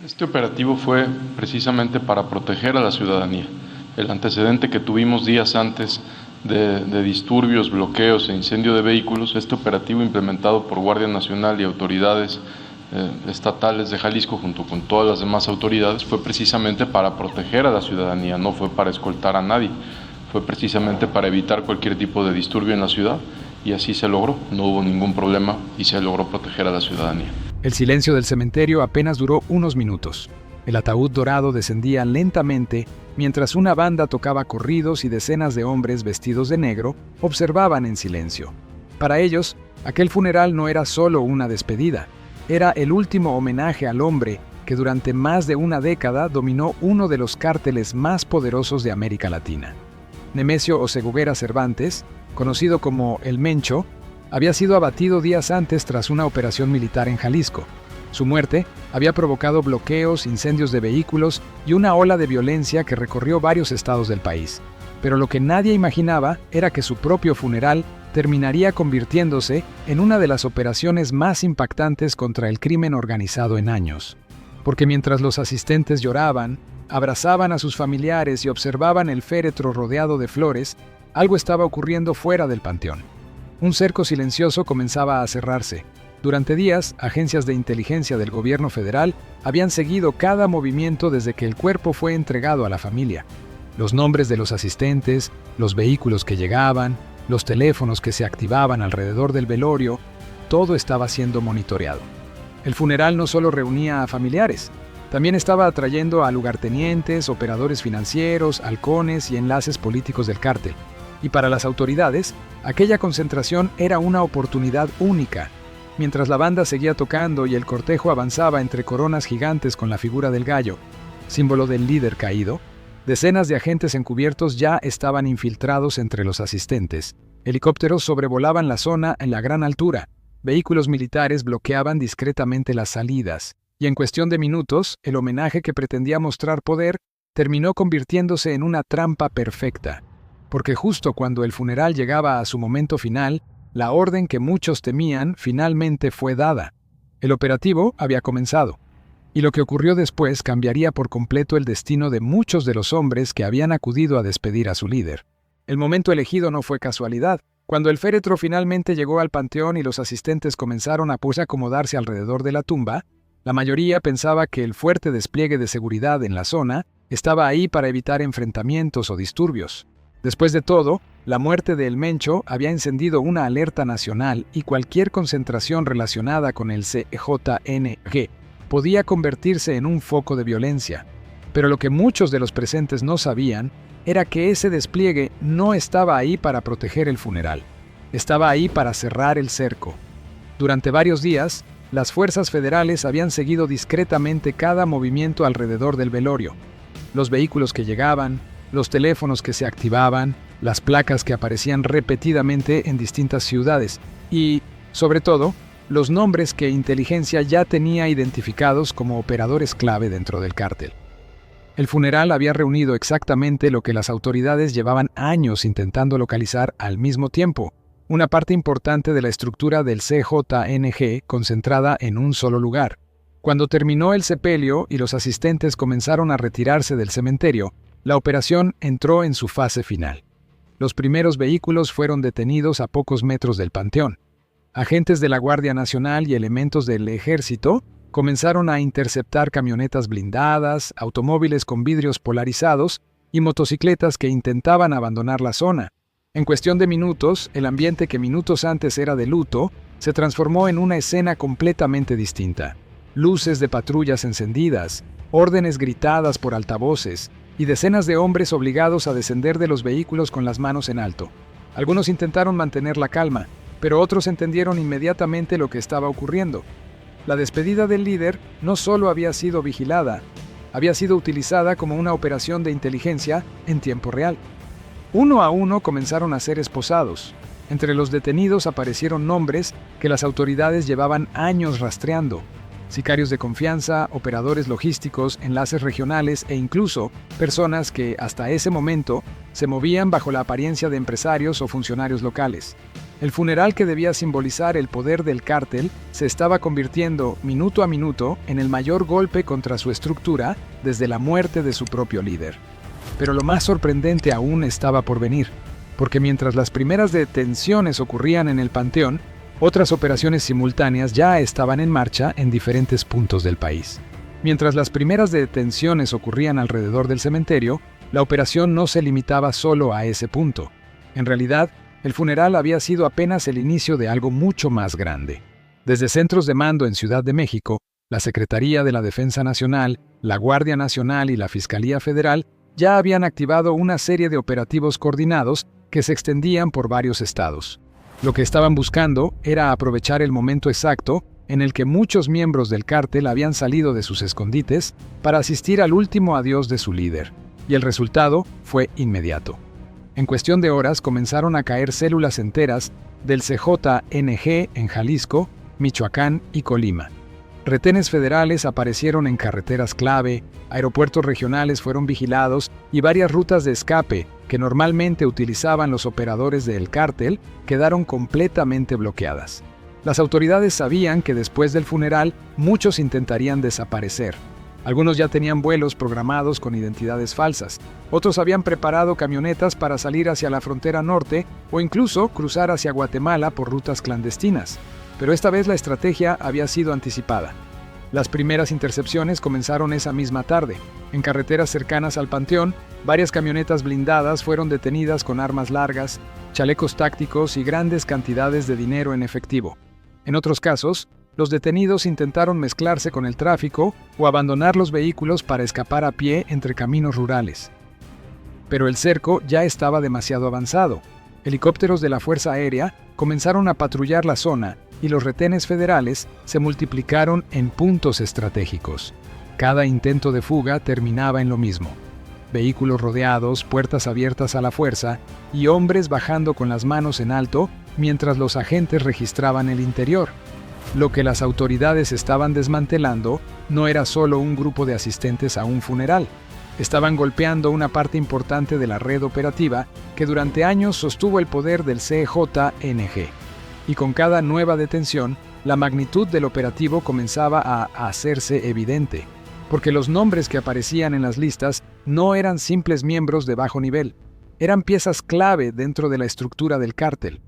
Este operativo fue precisamente para proteger a la ciudadanía. El antecedente que tuvimos días antes de disturbios, bloqueos e incendio de vehículos, este operativo implementado por Guardia Nacional y autoridades estatales de Jalisco junto con todas las demás autoridades fue precisamente para proteger a la ciudadanía, no fue para escoltar a nadie, fue precisamente para evitar cualquier tipo de disturbio en la ciudad y así se logró, no hubo ningún problema y se logró proteger a la ciudadanía. El silencio del cementerio apenas duró unos minutos. El ataúd dorado descendía lentamente mientras una banda tocaba corridos y decenas de hombres vestidos de negro observaban en silencio. Para ellos, aquel funeral no era solo una despedida, era el último homenaje al hombre que durante más de una década dominó uno de los cárteles más poderosos de América Latina. Nemesio Oseguera Cervantes, conocido como El Mencho, había sido abatido días antes tras una operación militar en Jalisco. Su muerte había provocado bloqueos, incendios de vehículos y una ola de violencia que recorrió varios estados del país. Pero lo que nadie imaginaba era que su propio funeral terminaría convirtiéndose en una de las operaciones más impactantes contra el crimen organizado en años. Porque mientras los asistentes lloraban, abrazaban a sus familiares y observaban el féretro rodeado de flores, algo estaba ocurriendo fuera del panteón. Un cerco silencioso comenzaba a cerrarse. Durante días, agencias de inteligencia del gobierno federal habían seguido cada movimiento desde que el cuerpo fue entregado a la familia. Los nombres de los asistentes, los vehículos que llegaban, los teléfonos que se activaban alrededor del velorio, todo estaba siendo monitoreado. El funeral no solo reunía a familiares, también estaba atrayendo a lugartenientes, operadores financieros, halcones y enlaces políticos del cártel. Y para las autoridades, aquella concentración era una oportunidad única. Mientras la banda seguía tocando y el cortejo avanzaba entre coronas gigantes con la figura del gallo, símbolo del líder caído, decenas de agentes encubiertos ya estaban infiltrados entre los asistentes. Helicópteros sobrevolaban la zona en la gran altura, vehículos militares bloqueaban discretamente las salidas, y en cuestión de minutos, el homenaje que pretendía mostrar poder terminó convirtiéndose en una trampa perfecta. Porque justo cuando el funeral llegaba a su momento final, la orden que muchos temían finalmente fue dada. El operativo había comenzado, y lo que ocurrió después cambiaría por completo el destino de muchos de los hombres que habían acudido a despedir a su líder. El momento elegido no fue casualidad. Cuando el féretro finalmente llegó al panteón y los asistentes comenzaron a acomodarse alrededor de la tumba, la mayoría pensaba que el fuerte despliegue de seguridad en la zona estaba ahí para evitar enfrentamientos o disturbios. Después de todo, la muerte de El Mencho había encendido una alerta nacional y cualquier concentración relacionada con el CJNG podía convertirse en un foco de violencia. Pero lo que muchos de los presentes no sabían era que ese despliegue no estaba ahí para proteger el funeral. Estaba ahí para cerrar el cerco. Durante varios días, las fuerzas federales habían seguido discretamente cada movimiento alrededor del velorio. Los vehículos que llegaban, los teléfonos que se activaban, las placas que aparecían repetidamente en distintas ciudades y, sobre todo, los nombres que inteligencia ya tenía identificados como operadores clave dentro del cártel. El funeral había reunido exactamente lo que las autoridades llevaban años intentando localizar al mismo tiempo, una parte importante de la estructura del CJNG concentrada en un solo lugar. Cuando terminó el sepelio y los asistentes comenzaron a retirarse del cementerio, la operación entró en su fase final. Los primeros vehículos fueron detenidos a pocos metros del panteón. Agentes de la Guardia Nacional y elementos del Ejército comenzaron a interceptar camionetas blindadas, automóviles con vidrios polarizados y motocicletas que intentaban abandonar la zona. En cuestión de minutos, el ambiente que minutos antes era de luto se transformó en una escena completamente distinta. Luces de patrullas encendidas, órdenes gritadas por altavoces y decenas de hombres obligados a descender de los vehículos con las manos en alto. Algunos intentaron mantener la calma, pero otros entendieron inmediatamente lo que estaba ocurriendo. La despedida del líder no solo había sido vigilada, había sido utilizada como una operación de inteligencia en tiempo real. Uno a uno comenzaron a ser esposados. Entre los detenidos aparecieron nombres que las autoridades llevaban años rastreando: sicarios de confianza, operadores logísticos, enlaces regionales e incluso personas que hasta ese momento se movían bajo la apariencia de empresarios o funcionarios locales. El funeral que debía simbolizar el poder del cártel se estaba convirtiendo, minuto a minuto, en el mayor golpe contra su estructura desde la muerte de su propio líder. Pero lo más sorprendente aún estaba por venir, porque mientras las primeras detenciones ocurrían en el Panteón, otras operaciones simultáneas ya estaban en marcha en diferentes puntos del país. Mientras las primeras detenciones ocurrían alrededor del cementerio, la operación no se limitaba solo a ese punto. En realidad, el funeral había sido apenas el inicio de algo mucho más grande. Desde centros de mando en Ciudad de México, la Secretaría de la Defensa Nacional, la Guardia Nacional y la Fiscalía Federal ya habían activado una serie de operativos coordinados que se extendían por varios estados. Lo que estaban buscando era aprovechar el momento exacto en el que muchos miembros del cártel habían salido de sus escondites para asistir al último adiós de su líder, y el resultado fue inmediato. En cuestión de horas comenzaron a caer células enteras del CJNG en Jalisco, Michoacán y Colima. Retenes federales aparecieron en carreteras clave, aeropuertos regionales fueron vigilados y varias rutas de escape que normalmente utilizaban los operadores del cártel quedaron completamente bloqueadas. Las autoridades sabían que después del funeral muchos intentarían desaparecer. Algunos ya tenían vuelos programados con identidades falsas. Otros habían preparado camionetas para salir hacia la frontera norte o incluso cruzar hacia Guatemala por rutas clandestinas. Pero esta vez la estrategia había sido anticipada. Las primeras intercepciones comenzaron esa misma tarde. En carreteras cercanas al Panteón, varias camionetas blindadas fueron detenidas con armas largas, chalecos tácticos y grandes cantidades de dinero en efectivo. En otros casos, los detenidos intentaron mezclarse con el tráfico o abandonar los vehículos para escapar a pie entre caminos rurales. Pero el cerco ya estaba demasiado avanzado. Helicópteros de la Fuerza Aérea comenzaron a patrullar la zona y los retenes federales se multiplicaron en puntos estratégicos. Cada intento de fuga terminaba en lo mismo: vehículos rodeados, puertas abiertas a la fuerza y hombres bajando con las manos en alto mientras los agentes registraban el interior. Lo que las autoridades estaban desmantelando no era solo un grupo de asistentes a un funeral. Estaban golpeando una parte importante de la red operativa que durante años sostuvo el poder del CJNG. Y con cada nueva detención, la magnitud del operativo comenzaba a hacerse evidente, porque los nombres que aparecían en las listas no eran simples miembros de bajo nivel, eran piezas clave dentro de la estructura del cártel.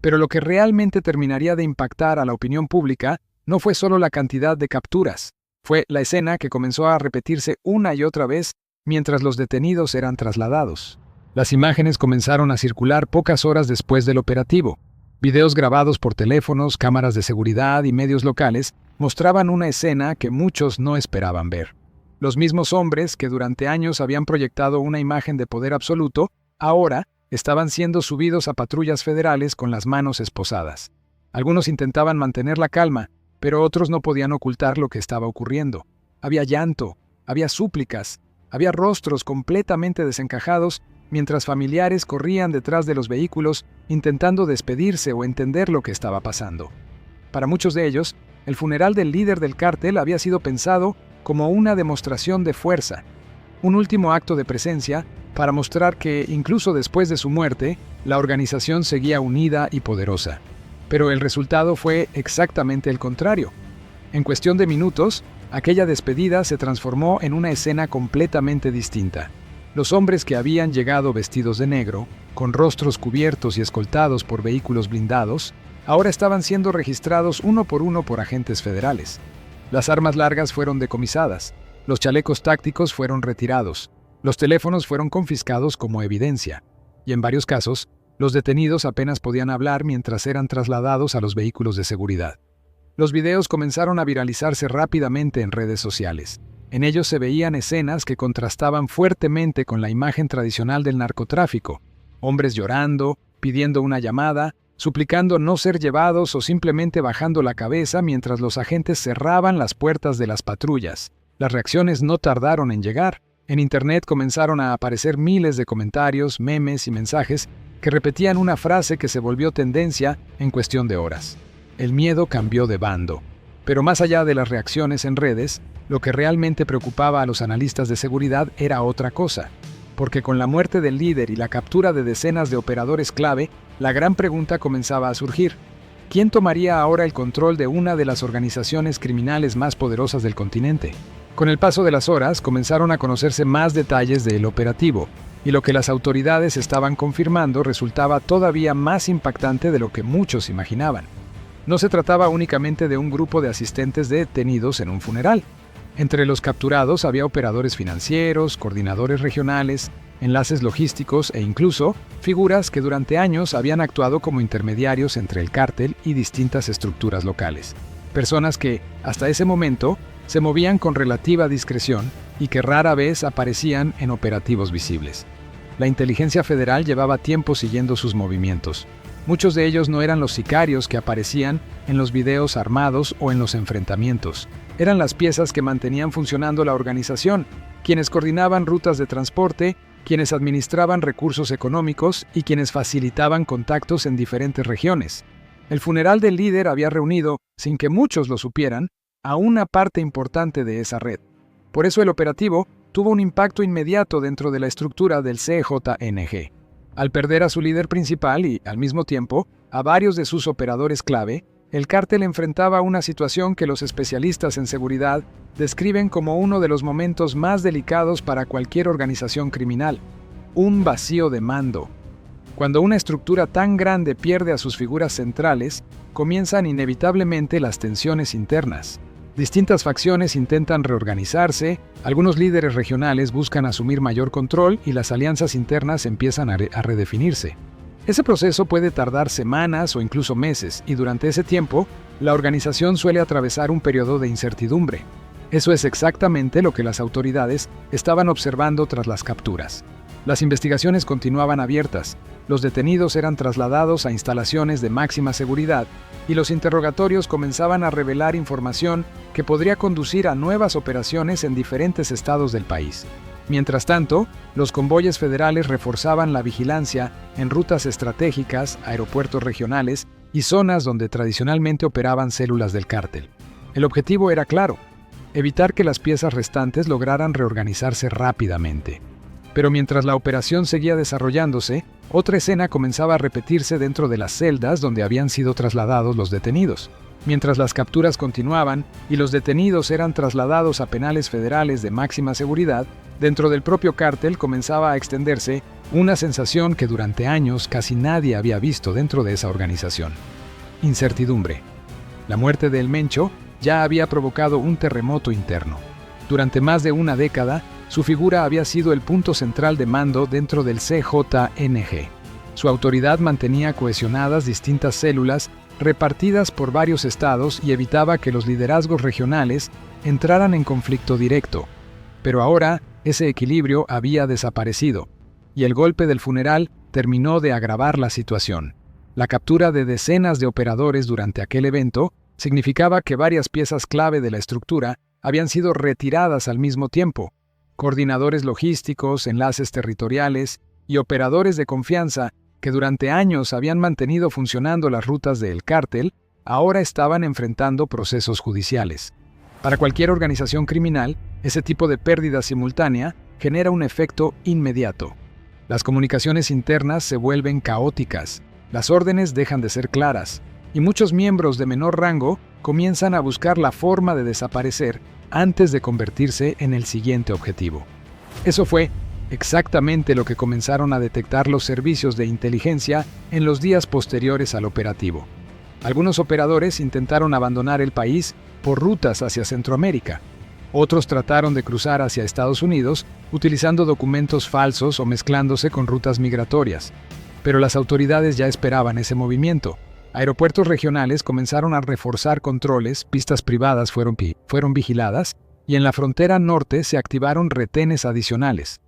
Pero lo que realmente terminaría de impactar a la opinión pública no fue solo la cantidad de capturas, fue la escena que comenzó a repetirse una y otra vez mientras los detenidos eran trasladados. Las imágenes comenzaron a circular pocas horas después del operativo. Videos grabados por teléfonos, cámaras de seguridad y medios locales mostraban una escena que muchos no esperaban ver. Los mismos hombres que durante años habían proyectado una imagen de poder absoluto, ahora estaban siendo subidos a patrullas federales con las manos esposadas. Algunos intentaban mantener la calma, pero otros no podían ocultar lo que estaba ocurriendo. Había llanto, había súplicas, había rostros completamente desencajados, mientras familiares corrían detrás de los vehículos intentando despedirse o entender lo que estaba pasando. Para muchos de ellos, el funeral del líder del cártel había sido pensado como una demostración de fuerza, un último acto de presencia para mostrar que, incluso después de su muerte, la organización seguía unida y poderosa. Pero el resultado fue exactamente el contrario. En cuestión de minutos, aquella despedida se transformó en una escena completamente distinta. Los hombres que habían llegado vestidos de negro, con rostros cubiertos y escoltados por vehículos blindados, ahora estaban siendo registrados uno por agentes federales. Las armas largas fueron decomisadas, los chalecos tácticos fueron retirados, los teléfonos fueron confiscados como evidencia, y en varios casos, los detenidos apenas podían hablar mientras eran trasladados a los vehículos de seguridad. Los videos comenzaron a viralizarse rápidamente en redes sociales. En ellos se veían escenas que contrastaban fuertemente con la imagen tradicional del narcotráfico: hombres llorando, pidiendo una llamada, suplicando no ser llevados o simplemente bajando la cabeza mientras los agentes cerraban las puertas de las patrullas. Las reacciones no tardaron en llegar. En Internet comenzaron a aparecer miles de comentarios, memes y mensajes que repetían una frase que se volvió tendencia en cuestión de horas: el miedo cambió de bando. Pero más allá de las reacciones en redes, lo que realmente preocupaba a los analistas de seguridad era otra cosa, porque con la muerte del líder y la captura de decenas de operadores clave, la gran pregunta comenzaba a surgir. ¿Quién tomaría ahora el control de una de las organizaciones criminales más poderosas del continente? Con el paso de las horas, comenzaron a conocerse más detalles del operativo, y lo que las autoridades estaban confirmando resultaba todavía más impactante de lo que muchos imaginaban. No se trataba únicamente de un grupo de asistentes detenidos en un funeral. Entre los capturados había operadores financieros, coordinadores regionales, enlaces logísticos e incluso figuras que durante años habían actuado como intermediarios entre el cártel y distintas estructuras locales. Personas que, hasta ese momento, se movían con relativa discreción y que rara vez aparecían en operativos visibles. La inteligencia federal llevaba tiempo siguiendo sus movimientos. Muchos de ellos no eran los sicarios que aparecían en los videos armados o en los enfrentamientos. Eran las piezas que mantenían funcionando la organización, quienes coordinaban rutas de transporte, quienes administraban recursos económicos y quienes facilitaban contactos en diferentes regiones. El funeral del líder había reunido, sin que muchos lo supieran, a una parte importante de esa red. Por eso el operativo tuvo un impacto inmediato dentro de la estructura del CJNG. Al perder a su líder principal y, al mismo tiempo, a varios de sus operadores clave, el cártel enfrentaba una situación que los especialistas en seguridad describen como uno de los momentos más delicados para cualquier organización criminal: un vacío de mando. Cuando una estructura tan grande pierde a sus figuras centrales, comienzan inevitablemente las tensiones internas. Distintas facciones intentan reorganizarse, algunos líderes regionales buscan asumir mayor control y las alianzas internas empiezan a redefinirse. Ese proceso puede tardar semanas o incluso meses, y durante ese tiempo, la organización suele atravesar un periodo de incertidumbre. Eso es exactamente lo que las autoridades estaban observando tras las capturas. Las investigaciones continuaban abiertas, los detenidos eran trasladados a instalaciones de máxima seguridad y los interrogatorios comenzaban a revelar información que podría conducir a nuevas operaciones en diferentes estados del país. Mientras tanto, los convoyes federales reforzaban la vigilancia en rutas estratégicas, aeropuertos regionales y zonas donde tradicionalmente operaban células del cártel. El objetivo era claro: evitar que las piezas restantes lograran reorganizarse rápidamente. Pero mientras la operación seguía desarrollándose, otra escena comenzaba a repetirse dentro de las celdas donde habían sido trasladados los detenidos. Mientras las capturas continuaban y los detenidos eran trasladados a penales federales de máxima seguridad, dentro del propio cártel comenzaba a extenderse una sensación que durante años casi nadie había visto dentro de esa organización: incertidumbre. La muerte de El Mencho ya había provocado un terremoto interno. Durante más de una década, su figura había sido el punto central de mando dentro del CJNG. Su autoridad mantenía cohesionadas distintas células repartidas por varios estados y evitaba que los liderazgos regionales entraran en conflicto directo. Pero ahora ese equilibrio había desaparecido, y el golpe del funeral terminó de agravar la situación. La captura de decenas de operadores durante aquel evento significaba que varias piezas clave de la estructura habían sido retiradas al mismo tiempo. Coordinadores logísticos, enlaces territoriales y operadores de confianza que durante años habían mantenido funcionando las rutas del cártel, ahora estaban enfrentando procesos judiciales. Para cualquier organización criminal, ese tipo de pérdida simultánea genera un efecto inmediato. Las comunicaciones internas se vuelven caóticas, las órdenes dejan de ser claras, y muchos miembros de menor rango comienzan a buscar la forma de desaparecer antes de convertirse en el siguiente objetivo. Eso fue exactamente lo que comenzaron a detectar los servicios de inteligencia en los días posteriores al operativo. Algunos operadores intentaron abandonar el país por rutas hacia Centroamérica. Otros trataron de cruzar hacia Estados Unidos utilizando documentos falsos o mezclándose con rutas migratorias. Pero las autoridades ya esperaban ese movimiento. Aeropuertos regionales comenzaron a reforzar controles, pistas privadas fueron vigiladas, y en la frontera norte se activaron retenes adicionales.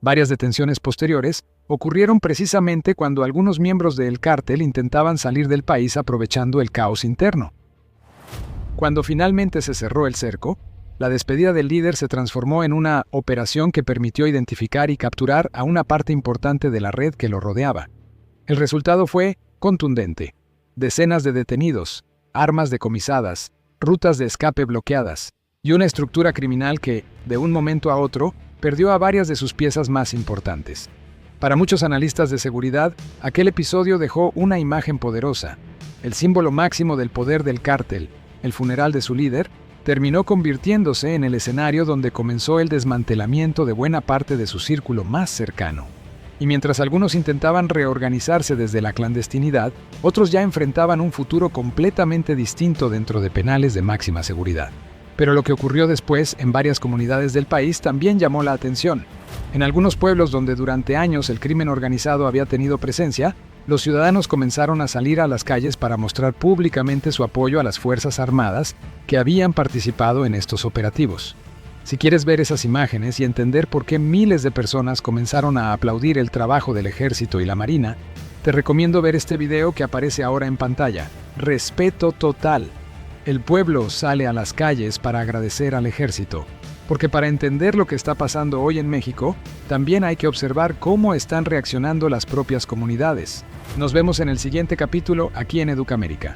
Varias detenciones posteriores ocurrieron precisamente cuando algunos miembros del cártel intentaban salir del país aprovechando el caos interno. Cuando finalmente se cerró el cerco, la despedida del líder se transformó en una operación que permitió identificar y capturar a una parte importante de la red que lo rodeaba. El resultado fue contundente: decenas de detenidos, armas decomisadas, rutas de escape bloqueadas, y una estructura criminal que, de un momento a otro, perdió a varias de sus piezas más importantes. Para muchos analistas de seguridad, aquel episodio dejó una imagen poderosa. El símbolo máximo del poder del cártel, el funeral de su líder, terminó convirtiéndose en el escenario donde comenzó el desmantelamiento de buena parte de su círculo más cercano. Y mientras algunos intentaban reorganizarse desde la clandestinidad, otros ya enfrentaban un futuro completamente distinto dentro de penales de máxima seguridad. Pero lo que ocurrió después en varias comunidades del país también llamó la atención. En algunos pueblos donde durante años el crimen organizado había tenido presencia, los ciudadanos comenzaron a salir a las calles para mostrar públicamente su apoyo a las Fuerzas Armadas que habían participado en estos operativos. Si quieres ver esas imágenes y entender por qué miles de personas comenzaron a aplaudir el trabajo del Ejército y la Marina, te recomiendo ver este video que aparece ahora en pantalla. Respeto total. El pueblo sale a las calles para agradecer al Ejército. Porque para entender lo que está pasando hoy en México, también hay que observar cómo están reaccionando las propias comunidades. Nos vemos en el siguiente capítulo aquí en Educamérica.